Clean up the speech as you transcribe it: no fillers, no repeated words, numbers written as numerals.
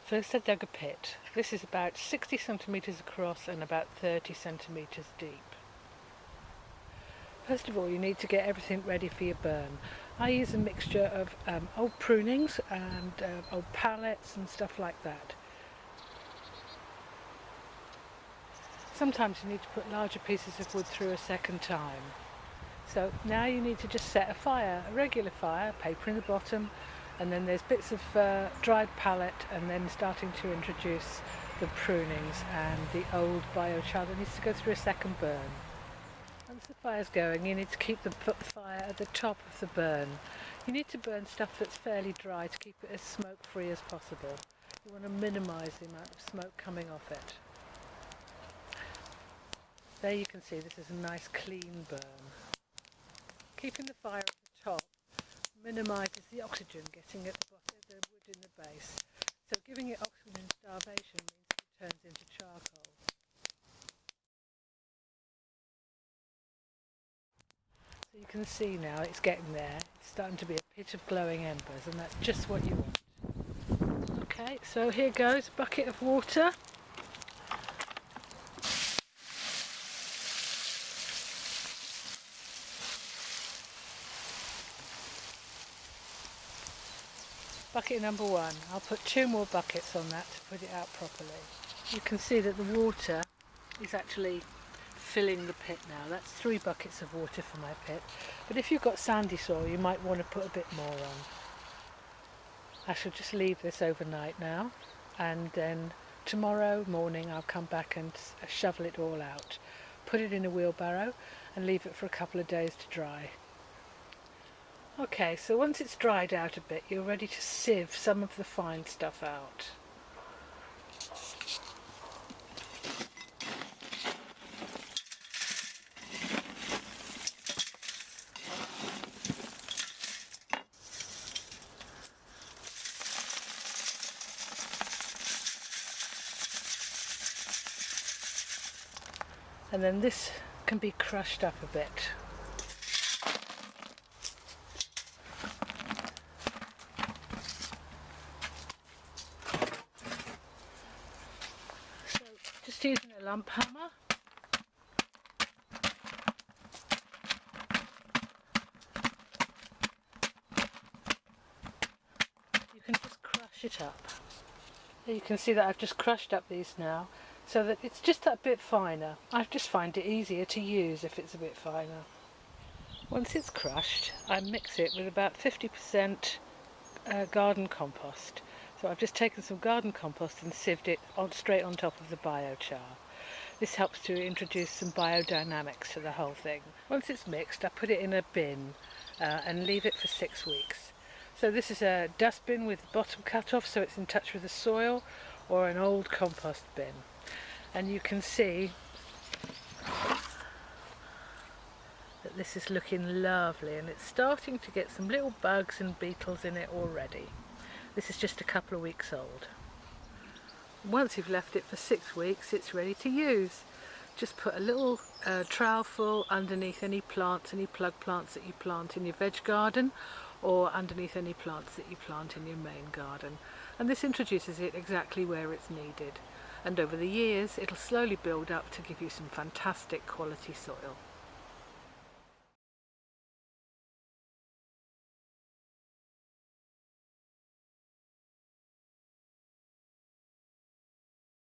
First I dug a pit. This is about 60 centimetres across and about 30 centimetres deep. First of all, you need to get everything ready for your burn. I use a mixture of old prunings and old pallets and stuff like that. Sometimes you need to put larger pieces of wood through a second time. So now you need to just set a fire, a regular fire, paper in the bottom, and then there's bits of dried pallet, and then starting to introduce the prunings and the old biochar that needs to go through a second burn. Once the fire's going, you need to keep the fire at the top of the burn. You need to burn stuff that's fairly dry to keep it as smoke free as possible. You want to minimise the amount of smoke coming off it. There you can see this is a nice clean burn. Keeping the fire at the top minimises the oxygen getting at the bottom of the wood in the base. So giving it oxygen starvation means it turns into charcoal. So you can see now it's getting there. It's starting to be a pit of glowing embers, and that's just what you want. Okay, so here goes a bucket of water. Bucket number 1. I'll put 2 more buckets on that to put it out properly. You can see that the water is actually filling the pit now. That's 3 buckets of water for my pit. But if you've got sandy soil, you might want to put a bit more on. I shall just leave this overnight now, and then tomorrow morning I'll come back and shovel it all out. Put it in a wheelbarrow and leave it for a couple of days to dry. Okay, so once it's dried out a bit, you're ready to sieve some of the fine stuff out. And then this can be crushed up a bit. Just using a lump hammer. You can just crush it up. You can see that I've just crushed up these now, so that it's just that bit finer. I just find it easier to use if it's a bit finer. Once it's crushed, I mix it with about 50% garden compost. So I've just taken some garden compost and sieved it straight on top of the biochar. This helps to introduce some biodynamics to the whole thing. Once it's mixed, I put it in a bin and leave it for 6 weeks. So this is a dustbin with the bottom cut off so it's in touch with the soil, or an old compost bin. And you can see that this is looking lovely, and it's starting to get some little bugs and beetles in it already. This is just a couple of weeks old. Once you've left it for 6 weeks, it's ready to use. Just put a little trowel full underneath any plants, any plug plants that you plant in your veg garden, or underneath any plants that you plant in your main garden. And this introduces it exactly where it's needed. And over the years, it'll slowly build up to give you some fantastic quality soil.